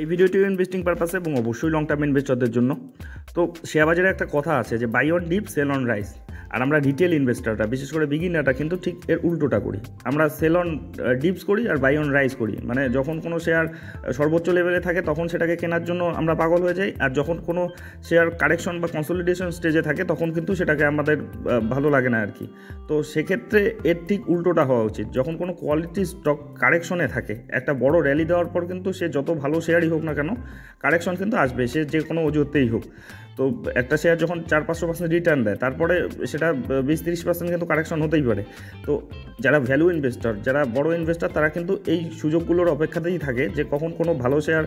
এই ভিডিওটি ইনভেস্টিং পারপাসে এবং অবশ্যই লং টার্ম ইনভেস্টরদের জন্য। তো শেয়ার বাজারে একটা কথা আছে যে buy on dip sell on rise, আর আমরা রিটেল ইনভেস্টররা বিশেষ করে বিগিনাররা কিন্তু ঠিক এর উল্টোটা করি। আমরা সেল অন ডিপস করি আর বাই অন রাইস করি, মানে যখন কোনো শেয়ার সর্বোচ্চ লেভেলে থাকে তখন সেটাকে কেনার জন্য আমরা পাগল হয়ে যাই, আর যখন কোনো শেয়ার কারেকশন বা কনসলিডেশন স্টেজে থাকে তখন কিন্তু সেটাকে আমাদের ভালো লাগে না আর কি। তো সেক্ষেত্রে এর ঠিক উল্টোটা হওয়া উচিত। যখন কোনো কোয়ালিটি স্টক কারেকশনে থাকে, একটা বড় র্যালি দেওয়ার পর কিন্তু সে যত ভালো শেয়ারই হোক না কেন কারেকশন কিন্তু আসবে, সে যে কোনো অজুহাতেই হোক। তো একটা শেয়ার যখন 400-500% রিটার্ন দেয়, তারপরে সেটা 20-30% কিন্তু কারেকশন হতেই পারে। তো যারা ভ্যালু ইনভেস্টর, যারা বড় ইনভেস্টর, তারা কিন্তু এই সুযোগগুলোর অপেক্ষাতেই থাকে যে কখন কোনো ভালো শেয়ার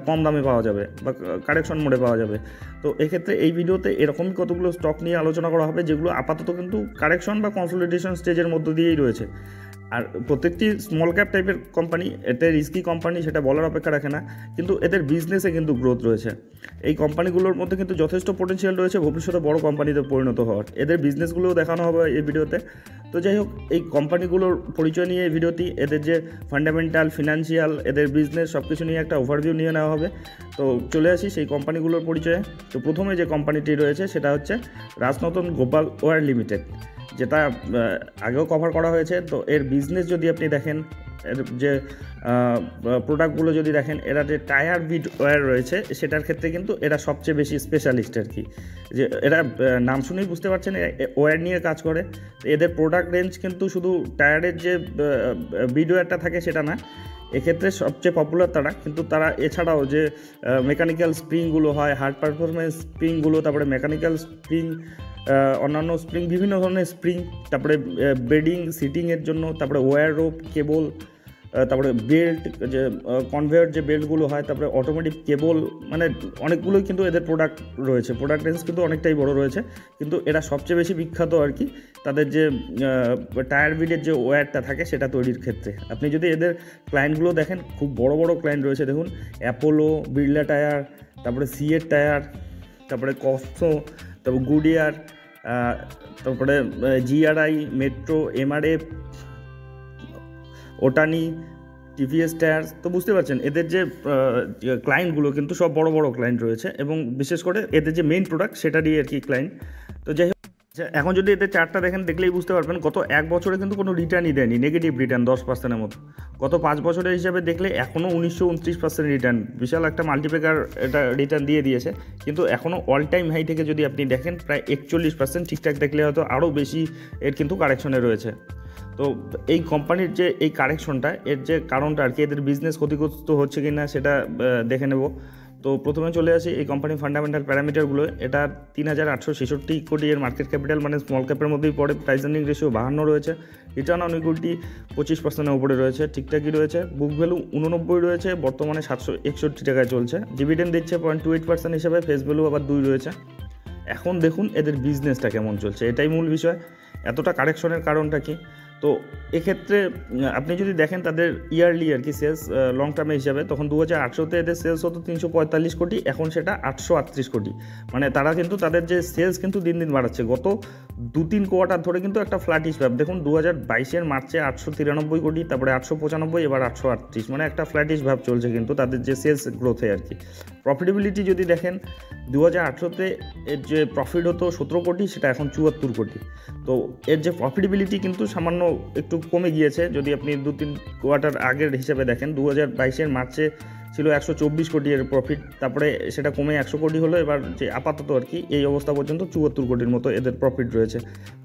কম দামে পাওয়া যাবে বা কারেকশন মোডে পাওয়া যাবে। তো এক্ষেত্রে এই ভিডিওতে এরকমই কতগুলো স্টক নিয়ে আলোচনা করা হবে যেগুলো আপাতত কিন্তু কারেকশন বা কনসলিডেশন স্টেজের মধ্য দিয়েই রয়েছে। আর প্রত্যেকটি স্মল ক্যাপ টাইপের কোম্পানি, এতে রিস্কি কোম্পানি সেটা বলার অপেক্ষা রাখে না, কিন্তু এদের বিজনেসে কিন্তু গ্রোথ রয়েছে। এই কোম্পানিগুলোর মধ্যে কিন্তু যথেষ্ট পোটেনশিয়াল রয়েছে ভবিষ্যতে বড় কোম্পানিতে পরিণত হওয়ার। এদের বিজনেসগুলোও দেখানো হবে এই ভিডিওতে। তো যাই হোক, এই কোম্পানিগুলোর পরিচয় নিয়ে এই ভিডিওটি, এদের যে ফান্ডামেন্টাল, ফিনান্সিয়াল, এদের বিজনেস সব কিছু নিয়ে একটা ওভারভিউ নিয়ে নেওয়া হবে। তো চলে আসি সেই কোম্পানিগুলোর পরিচয়ে। তো প্রথমে যে কোম্পানিটি রয়েছে সেটা হচ্ছে রাজনতন গোপাল ওয়্যার লিমিটেড, যেটা আগেও কভার করা হয়েছে। তো এর বিজনেস যদি আপনি দেখেন, এর যে প্রোডাক্টগুলো যদি দেখেন, এরা যে টায়ার বিড ওয়্যার রয়েছে সেটার ক্ষেত্রে কিন্তু এরা সবচেয়ে বেশি স্পেশালিস্ট আর কি। যে এরা নাম শুনেই বুঝতে পারছেন ওয়্যার নিয়ে কাজ করে। এদের প্রোডাক্ট রেঞ্জ কিন্তু শুধু টায়ারের যে বিড ওয়্যারটা থাকে সেটা না, এক্ষেত্রে সবচেয়ে পপুলার তারা, কিন্তু তারা এছাড়াও যে মেকানিক্যাল স্প্রিংগুলো হয়, হার্ড পারফরমেন্স স্প্রিংগুলো, তারপরে মেকানিক্যাল স্প্রিং, অন্যান্য স্প্রিং, বিভিন্ন ধরনের স্প্রিং, তারপরে বেডিং সিটিংয়ের জন্য, তারপরে ওয়্যার রোপ, কেবল, তারপরে বেল্ট, যে কনভেয়ার যে বেল্টগুলো হয়, তারপরে অটোমেটিক কেবল, মানে অনেকগুলোই কিন্তু এদের প্রোডাক্ট রয়েছে। প্রোডাক্ট রেঞ্জ কিন্তু অনেকটাই বড় রয়েছে, কিন্তু এরা সবচেয়ে বেশি বিখ্যাত আর কি তাদের যে টায়ার বিডের যে ওয়্যারটা থাকে সেটা তৈরির ক্ষেত্রে। আপনি যদি এদের ক্লায়েন্টগুলো দেখেন, খুব বড় বড় ক্লায়েন্ট রয়েছে। দেখুন, অ্যাপোলো, বিড়লা টায়ার, তারপরে সিএর টায়ার, তারপরে কসো, তারপর গুডিয়ার, তারপরে জিআরআই, মেট্রো, এমআরএফ, ওটানি, টিভিএস টায়ার্স। তো বুঝতে পারছেন এদের যে ক্লায়েন্টগুলো কিন্তু সব বড় বড় ক্লায়েন্ট রয়েছে, এবং বিশেষ করে এদের যে মেইন প্রোডাক্ট সেটারই আর কি ক্লায়েন্ট। তো যাই হোক, এখন যদি এদের চার্টটা দেখেন, দেখলেই বুঝতে পারবেন গত 1 বছরে কিন্তু কোনো রিটার্নই দেয়নি, নেগেটিভ রিটার্ন 10%-এর মতো। গত 5 বছরের হিসাবে দেখলে এখনও 1929% রিটার্ন, বিশাল একটা মাল্টিপ্লেকার এটা রিটার্ন দিয়ে দিয়েছে। কিন্তু এখনও অল টাইম হাই থেকে যদি আপনি দেখেন প্রায় 41%, ঠিকঠাক দেখলে হয়তো আরও বেশি এর কিন্তু কারেকশনে রয়েছে। তো এই কোম্পানির যে এই কারেকশনটা, এর যে কারণটা আর কি, এদের বিজনেস ক্ষতিগ্রস্ত হচ্ছে কি না সেটা দেখে নেব। তো প্রথমে চলে আসি এই কোম্পানির ফান্ডামেন্টাল প্যারামিটারগুলো। এটা 3866 কোটি এর মার্কেট ক্যাপিটাল, মানে স্মল ক্যাপের মধ্যেই পড়ে। প্রাইস আর্নিং রেশিও 52 রয়েছে। রিটার্ন অন ইকুইটি 25%-এর উপরে রয়েছে, ঠিকঠাকই রয়েছে। বুক ভ্যালু 89 রয়েছে, বর্তমানে 761 টাকায় চলছে। ডিভিডেন্ড দিচ্ছে 0.28% হিসেবে, ফেস ভ্যালু আবার 2 রয়েছে। এখন দেখুন এদের বিজনেসটা কেমন চলছে, এটাই মূল বিষয়। এতটা কারেকশনের কারণটা কি? তো এক্ষেত্রে আপনি যদি দেখেন তাদের ইয়ারলি আর কি সেলস লং টার্মে হিসাবে, তখন 2018-তে এদের সেলস হতো 345 কোটি, এখন সেটা 838 কোটি। মানে তারা কিন্তু তাদের যে সেলস কিন্তু দিন দিন বাড়াচ্ছে। গত 2-3 কোয়ার্টার ধরে কিন্তু একটা ফ্ল্যাটিশ ভাব। দেখুন 2022-এর মার্চে 893 কোটি, তারপরে 895, এবার 838, মানে একটা ফ্ল্যাটিশ ভাব চলছে কিন্তু তাদের যে সেলস গ্রোথে আর কি। প্রফিটেবিলিটি যদি দেখেন, 2018-তে এর যে প্রফিট হতো 17 কোটি, সেটা এখন 74 কোটি। তো এর যে প্রফিটেবিলিটি কিন্তু সামান্য একটু কমে গিয়েছে যদি আপনি 2-3 কোয়ার্টার আগের হিসাবে দেখেন। 2022-এর মার্চে ছিল 124 কোটি এর প্রফিট, তারপরে সেটা কমে 100 কোটি হলো। এবার যে আপাতত আর কি এই অবস্থা পর্যন্ত 74 কোটির মতো এদের প্রফিট রয়েছে।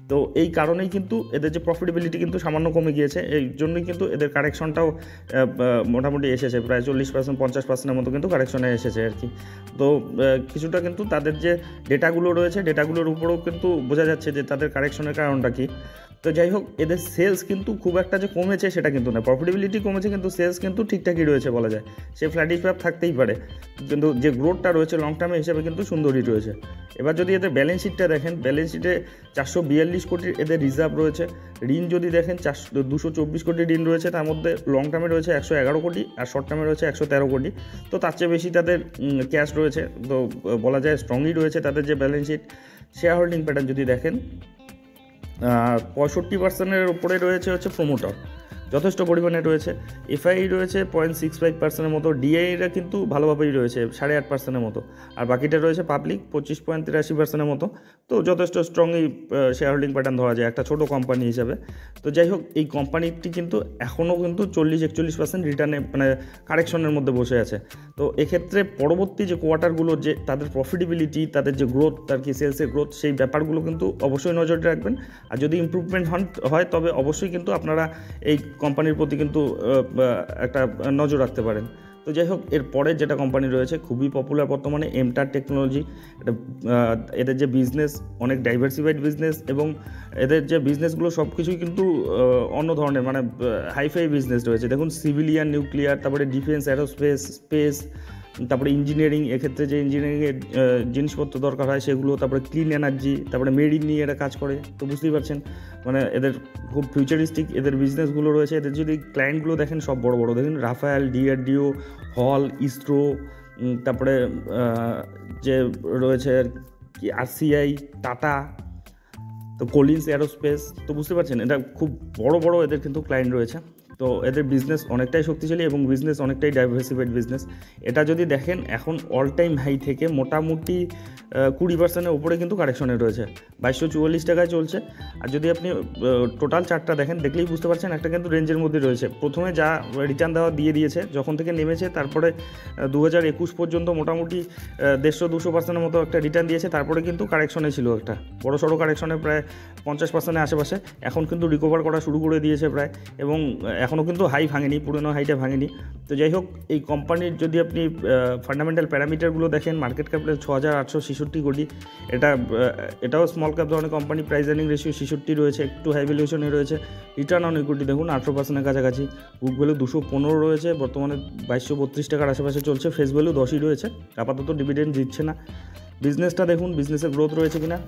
তো এই কারণেই কিন্তু এদের যে প্রফিটেবিলিটি কিন্তু সামান্য কমে গিয়েছে, এই জন্যই কিন্তু এদের কারেকশনটাও মোটামুটি এসেছে, প্রায় 40%-50%-এর মতো কিন্তু কারেকশনে এসেছে আর কি। তো কিছুটা কিন্তু তাদের যে ডেটাগুলো রয়েছে, ডেটাগুলোর উপরেও কিন্তু বোঝা যাচ্ছে যে তাদের কারেকশনের কারণটা কী। তো যাই হোক, এদের সেলস কিন্তু খুব একটা যে কমেছে সেটা কিন্তু না, প্রফিটেবিলিটি কমেছে কিন্তু সেলস কিন্তু ঠিকঠাকই রয়েছে বলা যায়। সে ফ্ল্যাটিশ ভাব থাকতেই পারে, কিন্তু যে গ্রোথটা রয়েছে লং টার্মে হিসেবে কিন্তু সুন্দরই রয়েছে। এবার যদি এদের ব্যালেন্স শিটটা দেখেন, ব্যালেন্স শিটে 442 কোটির এদের রিজার্ভ রয়েছে। ঋণ যদি দেখেন 224 কোটি ঋণ রয়েছে, তার মধ্যে লং টার্মে রয়েছে 111 কোটি, আর শর্ট টার্মে রয়েছে 113 কোটি। তো তার চেয়ে বেশি তাদের ক্যাশ রয়েছে। তো বলা যায় স্ট্রংই রয়েছে তাদের যে balance sheet. Share holding pattern যদি দেখেন, 65%-এর উপরে রয়েছে হচ্ছে প্রোমোটার, যথেষ্ট পরিমাণে রয়েছে। এফআই রয়েছে 0.65% মতো, ডিআইরা কিন্তু ভালোভাবেই রয়েছে 8.5% মতো, আর বাকিটা রয়েছে পাবলিক 25.83% মতো। তো যথেষ্ট স্ট্রংই শেয়ার হোল্ডিং প্যাটার্ন ধরা যায় একটা ছোটো কোম্পানি হিসাবে। তো যাই হোক, এই কোম্পানিটি কিন্তু এখনও কিন্তু 40-41% রিটার্নে মানে কারেকশনের মধ্যে বসে আছে। তো এক্ষেত্রে পরবর্তী যে কোয়ার্টারগুলো যে তাদের প্রফিটেবিলিটি, তাদের যে গ্রোথ আর কি, সেলসের গ্রোথ, সেই ব্যাপারগুলো কিন্তু অবশ্যই নজরে রাখবেন। আর যদি ইমপ্রুভমেন্ট হয় তবে অবশ্যই কিন্তু আপনারা এই কোম্পানির প্রতি কিন্তু একটা নজর রাখতে পারেন। তো যাই হোক, এরপরে যেটা কোম্পানি রয়েছে খুবই পপুলার বর্তমানে, এমটার টেকনোলজি। এটা এদের যে বিজনেস অনেক ডাইভার্সিফাইড বিজনেস, এবং এদের যে বিজনেসগুলো সব কিছুই কিন্তু অন্য ধরনের মানে হাইফাই বিজনেস রয়েছে। দেখুন, সিভিলিয়ান, নিউক্লিয়ার, তারপরে ডিফেন্স, অ্যারোস্পেস, স্পেস, তারপরে ইঞ্জিনিয়ারিং, এক্ষেত্রে যে ইঞ্জিনিয়ারিংয়ের জিনিসপত্র দরকার হয় সেগুলো, তারপরে ক্লিন এনার্জি, তারপরে মেরিন নিয়ে এরা কাজ করে। তো বুঝতেই পারছেন মানে এদের খুব ফিউচারিস্টিক এদের বিজনেসগুলো রয়েছে। এদের যদি ক্লায়েন্টগুলো দেখেন সব বড় বড়, দেখুন রাফায়েল, ডিআরডিও, হল, ইসরো, তারপরে যে রয়েছে আর কি আরসিআই, টাটা, তো কলিন্স এরোস্পেস। তো বুঝতে পারছেন এটা খুব বড় বড় এদের কিন্তু ক্লায়েন্ট রয়েছে। তো এদের বিজনেস অনেকটাই শক্তিশালী এবং বিজনেস অনেকটাই ডাইভার্সিফাইড বিজনেস। এটা যদি দেখেন এখন অল টাইম হাই থেকে মোটামুটি 20%-এর উপরে কিন্তু কারেকশনে রয়েছে, 2244 টাকায় চলছে। আর যদি আপনি টোটাল চার্টটা দেখেন, দেখলেই বুঝতে পারছেন একটা কিন্তু রেঞ্জের মধ্যে রয়েছে। প্রথমে যা রিটার্ন দেওয়া দিয়ে দিয়েছে যখন থেকে নেমেছে, তারপরে 2021 পর্যন্ত মোটামুটি 150-200%-এর মতো একটা রিটার্ন দিয়েছে। তারপরে কিন্তু কারেকশনে ছিল একটা বড় সড়ো কারেকশনে, প্রায় 50%-এর আশেপাশে। এখন কিন্তু রিকভার করা শুরু করে দিয়েছে প্রায়, এবং এখনও কিন্তু হাই ভাঙেনি, পুরনো হাইটা ভাঙেনি। তো যাই হোক, এই কোম্পানির যদি আপনি ফান্ডামেন্টাল প্যারামিটারগুলো দেখেন, মার্কেট ক্যাপিটাল 6,866 কোটি, এটাও স্মল ক্যাপ ধরনের কোম্পানি। প্রাইস আর্নিং রেশিও 66 রয়েছে, একটু হাই ভ্যালুয়েশনে রয়েছে। রিটার্ন অন ইকুইটি দেখুন 18%-এর কাছাকাছি। বুক ভ্যালু 215 রয়েছে, বর্তমানে 2232 টাকার আশেপাশে চলছে। ফেস ভ্যালু 10ই রয়েছে, আপাতত ডিভিডেন্ড দিচ্ছে না। বিজনেসটা দেখুন, বিজনেসের গ্রোথ রয়েছে কিনা।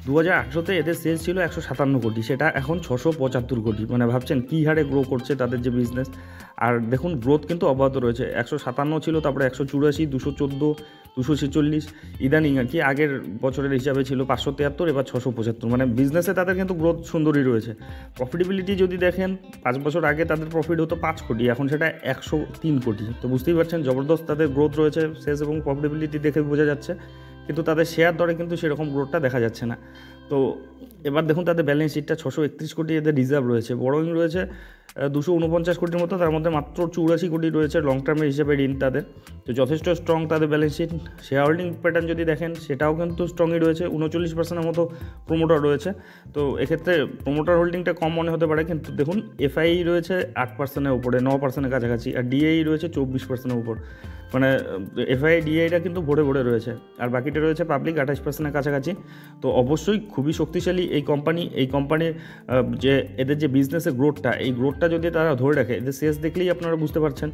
2018-তে এদের সেলস ছিল 157 কোটি, সেটা এখন 675 কোটি। মানে ভাবছেন কী হারে গ্রো করছে তাদের যে বিজনেস। আর দেখুন গ্রোথ কিন্তু অব্যাহত রয়েছে। 157 ছিল, তারপরে 184, 214, 246, ইদানিং আর কি আগের বছরের হিসাবে ছিল 573, এবার 675। মানে বিজনেসে তাদের কিন্তু গ্রোথ সুন্দরই রয়েছে। প্রফিটেবিলিটি যদি দেখেন, 5 বছর আগে তাদের প্রফিট হতো 5 কোটি, এখন সেটা 103 কোটি। তো বুঝতেই পারছেন জবরদস্ত তাদের গ্রোথ রয়েছে, সেলস এবং প্রফিটেবিলিটি দেখে বোঝা যাচ্ছে। কিন্তু তাদের শেয়ার দরে কিন্তু সেরকম গ্রোথটা দেখা যাচ্ছে না। তো এবার দেখুন তাদের ব্যালেন্স শিটটা 631 কোটি এদের রিজার্ভ রয়েছে, বড়োইং রয়েছে 249 কোটির মতো, তার মধ্যে মাত্র 84 কোটি রয়েছে লং টার্মের হিসেবে ঋণ তাদের। তো যথেষ্ট স্ট্রং তাদের balance sheet. Share holding pattern যদি দেখেন সেটাও কিন্তু স্ট্রংই রয়েছে, 39%-এর মতো প্রোমোটার রয়েছে। তো এক্ষেত্রে প্রোমোটার হোল্ডিংটা কম মনে হতে পারে, কিন্তু দেখুন এফআই রয়েছে 8%-এর উপরে, 9%-এর কাছাকাছি, আর ডিআই রয়েছে 24%-এর উপর। মানে এফআই ডিআইটা কিন্তু ভরে ভরে রয়েছে, আর বাকিটা রয়েছে পাবলিক 28%-এর কাছাকাছি। তো অবশ্যই খুবই শক্তিশালী এই কোম্পানি। এই কোম্পানির যে এদের যে বিজনেসের গ্রোথটা, এই গ্রোথটা যদি তারা ধরে রাখে, এদের সেলস দেখলেই আপনারা বুঝতে পারছেন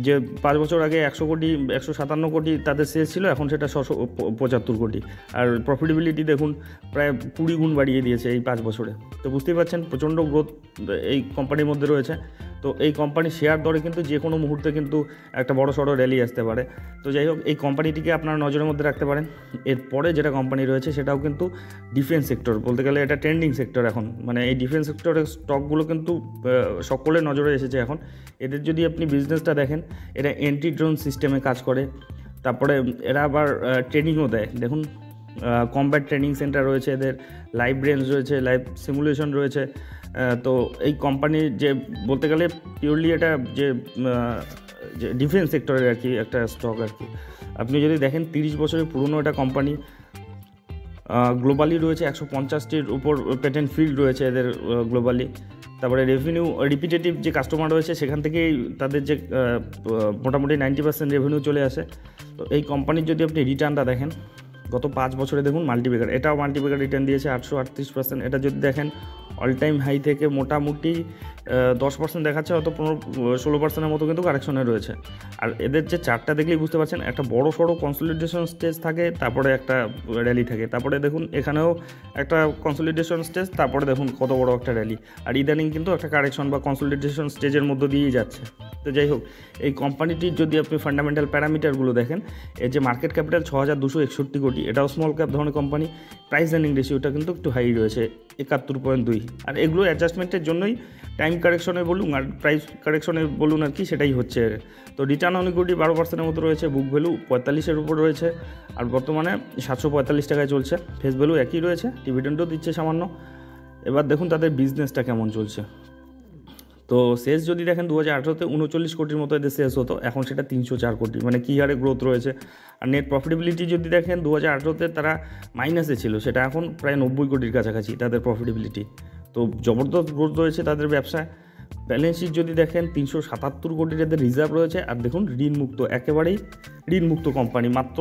যে 5 বছর আগে 100 কোটি, 157 কোটি তাদের সেলস ছিল, এখন সেটা 675 কোটি। আর প্রফিটেবিলিটি দেখুন প্রায় 20 গুণ বাড়িয়ে দিয়েছে এই 5 বছরে। তো বুঝতেই পারছেন প্রচণ্ড গ্রোথ এই কোম্পানির মধ্যে রয়েছে। তো এই কোম্পানির শেয়ার দরে কিন্তু যে কোনো মুহূর্তে কিন্তু একটা বড় সড়ো র্যালি আসতে পারে। তো যাই হোক, এই কোম্পানিটিকে আপনারা নজরের মধ্যে রাখতে পারেন। এরপরে যেটা কোম্পানি রয়েছে সেটাও কিন্তু ডিফেন্স সেক্টর, বলতে গেলে এটা ট্রেন্ডিং সেক্টর এখন। মানে এই ডিফেন্স সেক্টরের স্টকগুলো কিন্তু সকলের নজরে এসেছে এখন। এদের যদি আপনি বিজনেসটা দেখেন, এটা এন্টি ড্রোন সিস্টেমে কাজ করে, তারপরে এরা আবার ট্রেনিংও দেয়। দেখুন কমব্যাট ট্রেনিং সেন্টার রয়েছে এদের, লাইভ রেঞ্জ রয়েছে, লাইভ সিমুলেশন রয়েছে। তো এই কোম্পানির যে বলতে গেলে পিওরলি এটা যে ডিফেন্স সেক্টরের আর কি একটা স্টক আর কি। আপনি যদি দেখেন 30 বছরের পুরনো এটা কোম্পানি, গ্লোবালি রয়েছে 150টির উপর পেটেন্ট ফিল্ড রয়েছে এদের গ্লোবালি। তারপরে রেভিনিউ রিপিটেটিভ যে কাস্টমার রয়েছে সেখান থেকেই তাদের যে মোটামুটি 90% রেভিনিউ চলে আসে। তো এই কোম্পানির যদি আপনি রিটার্নটা দেখেন গত 5 বছরে দেখুন মাল্টিপ্যাকার, এটাও মাল্টিপ্যাকার রিটার্ন দিয়েছে 838%। এটা যদি দেখেন অল টাইম হাই থেকে মোটামুটি 10% দেখাচ্ছে, হয়তো 15-16%-এর মতো কিন্তু কারেকশনে রয়েছে। আর এদের যে চার্টটা দেখলেই বুঝতে পারছেন একটা বড় সড়ো কনসলিডেশন স্টেজ থাকে, তারপরে একটা র্যালি থাকে, তারপরে দেখুন এখানেও একটা কনসলিডেশন স্টেজ, তারপরে দেখুন কত বড় একটা র্যালি। আর ইদানিং কিন্তু একটা কারেকশন বা কনসলিডেশন স্টেজের মধ্যে দিয়েই যাচ্ছে। তো যাই হোক, এই কোম্পানিটির যদি আপনি ফান্ডামেন্টাল প্যারামিটারগুলো দেখেন, এর যে মার্কেট ক্যাপিটাল 6,261 কোটি, এটাও স্মল ক্যাপ ধরনের কোম্পানি। প্রাইস আর্নিং রেশিওটা কিন্তু একটু হাই রয়েছে, 71.2। আর এগুলো অ্যাডজাস্টমেন্টের জন্যই টাইম কারেকশনে বলুন আর প্রাইস কারেকশনে বলুন আর কি, সেটাই হচ্ছে। তো রিটার্ন অন ইকুইটি 12%-এর মতো রয়েছে, বুক ভ্যালু 45-এর উপর রয়েছে, আর বর্তমানে 745 টাকায় চলছে। ফেস ভ্যালু একই রয়েছে, ডিভিডেন্ডও দিচ্ছে সামান্য। এবার দেখুন তাদের বিজনেসটা কেমন চলছে। তো সেলস যদি দেখেন 2018-তে 39 কোটির মতো এদের সেলস হতো, এখন সেটা 304 কোটি, মানে কী হারে গ্রোথ রয়েছে। আর নেট প্রফিটেবিলিটি যদি দেখেন 2018-তে তারা মাইনাসে ছিল, সেটা এখন প্রায় 90 কোটির কাছাকাছি তাদের প্রফিটেবিলিটি। তো জবরদস্ত গ্রোথ রয়েছে তাদের ব্যবসায়। ব্যালেন্স শিট যদি দেখেন 377 কোটির এদের রিজার্ভ রয়েছে। আর দেখুন ঋণমুক্ত, একেবারেই ঋণমুক্ত কোম্পানি, মাত্র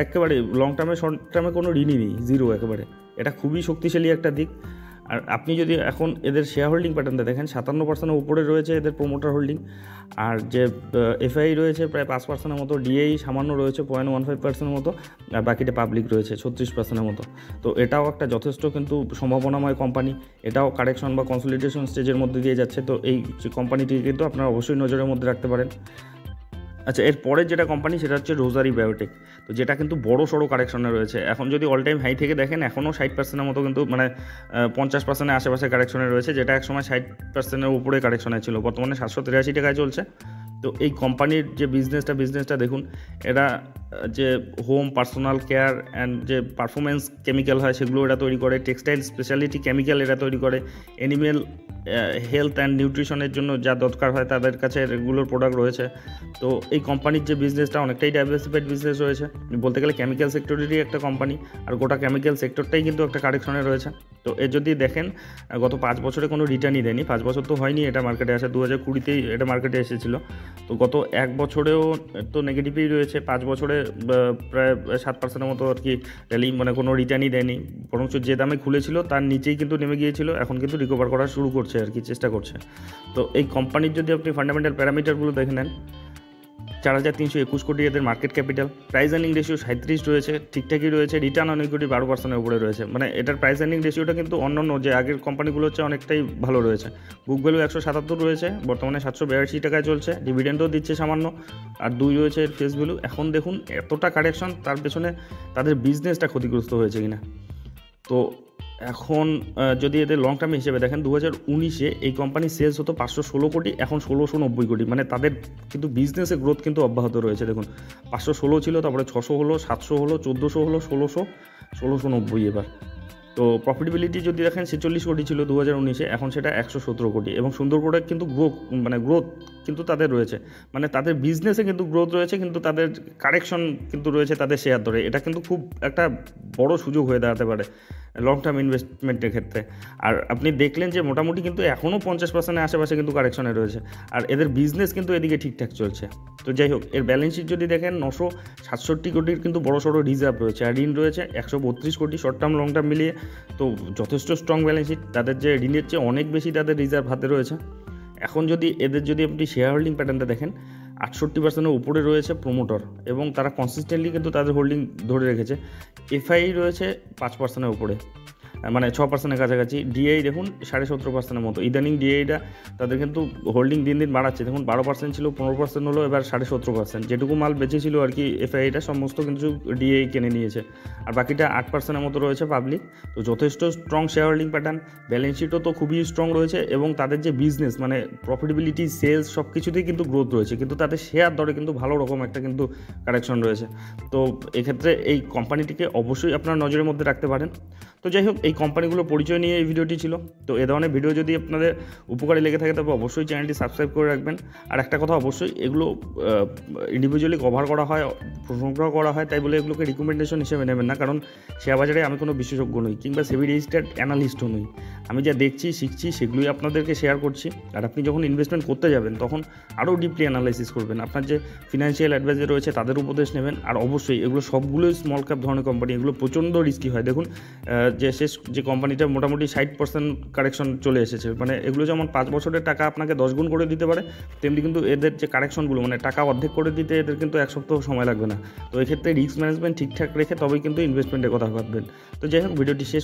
একেবারে লং টার্মে শর্ট টার্মে কোনো ঋণই নেই, জিরো একেবারে। এটা খুবই শক্তিশালী একটা দিক। আর আপনি যদি এখন এদের শেয়ার হোল্ডিং প্যাটার্নটা দেখেন 57%-এর উপরে রয়েছে এদের প্রোমোটার হোল্ডিং, আর যে এফআই রয়েছে প্রায় 5%-এর মতো, ডিআই সামান্য রয়েছে 0.15%-এর মতো, আর বাকিটা পাবলিক রয়েছে 36%-এর মতো। তো এটাও একটা যথেষ্ট কিন্তু সম্ভাবনাময় কোম্পানি, এটাও কারেকশন বা কনসলিডেশন স্টেজের মধ্যে দিয়ে যাচ্ছে। তো এই কোম্পানিটি কিন্তু আপনারা অবশ্যই নজরের মধ্যে রাখতে পারেন। আচ্ছা, এর পরের যেটা কোম্পানি সেটা হচ্ছে রোজারি বায়োটেক, তো যেটা কিন্তু বড় সড়ো কারেকশনে রয়েছে। এখন যদি অল টাইম হাই থেকে দেখেন এখনও 60%-এর মতো কিন্তু, মানে 50%-এর আশেপাশে কারেকশনে রয়েছে, যেটা একসময় 60%-এর উপরে কারেকশনে ছিল, বর্তমানে 783 টাকায় চলছে। তো এই কোম্পানির যে বিজনেসটা দেখুন, এরা যে হোম পার্সোনাল কেয়ার অ্যান্ড যে পারফরমেন্স কেমিক্যাল হয় সেগুলো এরা তৈরি করে, টেক্সটাইল স্পেশালিটি কেমিক্যাল এরা তৈরি করে, অ্যানিমেল হেলথ অ্যান্ড নিউট্রিশনের জন্য যা দরকার হয় তাদের কাছে এগুলোর প্রোডাক্ট রয়েছে। তো এই কোম্পানির যে বিজনেসটা অনেকটাই ডাইভার্সিফাইড বিজনেস রয়েছে, বলতে গেলে কেমিক্যাল সেক্টরেরই একটা কোম্পানি, আর গোটা কেমিক্যাল সেক্টরটাই কিন্তু একটা কারেকশনে রয়েছে। তো এর যদি দেখেন গত 5 বছরে কোনো রিটার্নই দেয়নি, 5 বছর তো হয়নি এটা মার্কেটে আসা, 2020-তেই এটা মার্কেটে এসেছিল। তো গত 1 বছরেও তো নেগেটিভই রয়েছে, 5 বছরে প্রায় 7%-এর মতো আর কি র্যালি, মানে কোনো রিটার্নই দেয়নি, বরঞ্চ যে দামে খুলেছিল তার নিচেই কিন্তু নেমে গিয়েছিল, এখন কিন্তু রিকভার করা শুরু করছে আর কি, চেষ্টা করছে। তো এই কোম্পানির যদি আপনি ফান্ডামেন্টাল প্যারামিটারগুলো দেখে নেন, 4,321 কোটি এদের market capital, price earning ratio 37 রয়েছে, ঠিকঠাকই রয়েছে, রিটার্ন অন ইকুইটি 12%-এর উপরে রয়েছে, মানে এটার প্রাইস আর্নিং রেশিওটা কিন্তু অন্যান্য যে আগের কোম্পানিগুলো হচ্ছে অনেকটাই ভালো রয়েছে। বুক ভ্যালু 177 রয়েছে, বর্তমানে 782 টাকায় চলছে, ডিভিডেন্ডও দিচ্ছে সামান্য, আর 2 রয়েছে এর ফেস ভ্যালু। এখন দেখুন এতটা কারেকশন, তার পেছনে তাদের বিজনেসটা ক্ষতিগ্রস্ত হয়েছে কিনা। তো এখন যদি এদের লং টার্ম হিসেবে দেখেন 2019-এ এই কোম্পানির সেলস হতো 516 কোটি, এখন 1690 কোটি, মানে তাদের কিন্তু বিজনেসের গ্রোথ কিন্তু অব্যাহত রয়েছে। দেখুন 516 ছিল, তারপরে 600 হলো, 700 হলো, 1400 হলো, 1600, 1690 এবার। তো প্রফিটেবিলিটি যদি দেখেন 46 কোটি ছিল 2019-এ, এখন সেটা 117 কোটি, এবং সুন্দর করে কিন্তু গ্রোথ কিন্তু তাদের রয়েছে, মানে তাদের বিজনেসে কিন্তু গ্রোথ রয়েছে, কিন্তু তাদের কারেকশন কিন্তু রয়েছে তাদের শেয়ার ধরে। এটা কিন্তু খুব একটা বড় সুযোগ হয়ে দাঁড়াতে পারে লং টার্ম ইনভেস্টমেন্টের ক্ষেত্রে। আর আপনি দেখলেন যে মোটামুটি কিন্তু এখনও 50%-এর আশেপাশে কিন্তু কারেকশনে রয়েছে, আর এদের বিজনেস কিন্তু এদিকে ঠিকঠাক চলছে। তো যাই হোক, এর ব্যালেন্স শিট যদি দেখেন 967 কোটির কিন্তু বড় সড়ো রিজার্ভ রয়েছে, আর ঋণ রয়েছে 132 কোটি, শর্ট টার্ম লং টার্ম মিলিয়ে। তো যথেষ্ট স্ট্রং ব্যালেন্স শিট, তাদের যে ঋণের চেয়ে অনেক বেশি তাদের রিজার্ভ হাতে রয়েছে। এখন যদি এদের যদি আপনি শেয়ার হোল্ডিং প্যাটার্নটা দেখেন, 68%-এর উপরে রয়েছে প্রোমোটর, এবং তারা কনসিস্টেন্টলি কিন্তু তাদের হোল্ডিং ধরে রেখেছে। এফআই রয়েছে 5%-এর উপরে, মানে 6%-এর কাছাকাছি। ডিআই দেখুন 17.5%-এর মতো, ইদানিং ডিআইটা তাদের কিন্তু হোল্ডিং দিন দিন বাড়াচ্ছে। দেখুন 12% ছিল, 15% হলো, এবার 17.5%। যেটুকু মাল বেঁচেছিল আর কি এফআইটা সমস্ত কিন্তু ডিআই কিনে নিয়েছে, আর বাকিটা 8%-এর মতো রয়েছে পাবলিক। তো যথেষ্ট strong share holding pattern, balance শিটও তো খুবই স্ট্রং রয়েছে, এবং তাদের যে বিজনেস মানে প্রফিটেবিলিটি, সেলস সব কিছুতেই কিন্তু গ্রোথ রয়েছে, কিন্তু তাদের শেয়ার দরে কিন্তু ভালো রকম একটা কিন্তু কারেকশন রয়েছে। তো এক্ষেত্রে এই কোম্পানিটিকে অবশ্যই আপনার নজরের মধ্যে রাখতে পারেন। তো যাই হোক, এই কোম্পানিগুলোর পরিচয় নিয়ে এই ভিডিওটি ছিল। তো এ ধরনের ভিডিও যদি আপনাদের উপকারে লেগে থাকে তবে অবশ্যই চ্যানেলটি সাবস্ক্রাইব করে রাখবেন। আর একটা কথা, অবশ্যই এগুলো ইন্ডিভিজুয়ালি কভার করা হয়, সংগ্রহ করা হয়, তাই বলে এগুলোকে রিকমেন্ডেশন হিসেবে নেবেন না, কারণ শেয়ার বাজারে আমি কোনো বিশেষজ্ঞ নই, কিংবা সেবি রেজিস্টার্ড অ্যানালিস্টও নই। আমি যা দেখছি শিখছি সেগুলোই আপনাদেরকে শেয়ার করছি। আর আপনি যখন ইনভেস্টমেন্ট করতে যাবেন তখন আরও ডিপলি অ্যানালাইসিস করবেন, আপনার যে ফিনান্সিয়াল অ্যাডভাইজার রয়েছে তাদের উপদেশ নেবেন। আর অবশ্যই এগুলো সবগুলোই স্মল ক্যাপ ধরনের কোম্পানি, এগুলো প্রচণ্ড রিস্কি হয়। দেখুন যে কোম্পানিটা মোটামুটি 60% কারেকশন চলে এসেছে, মানে এগুলো যেমন 5 বছরের টাকা আপনাকে 10 গুণ করে দিতে পারে, তেমনি কিন্তু এদের যে কারেকশনগুলো মানে টাকা অর্ধেক করে দিতে এদের কিন্তু 1 সপ্তাহ সময় লাগবে না। তো এক্ষেত্রে রিস্ক ম্যানেজমেন্ট ঠিকঠাক রেখে তবেই কিন্তু ইনভেস্টমেন্টের কথা ভাববেন। তো যাই হোক, ভিডিওটি শেষ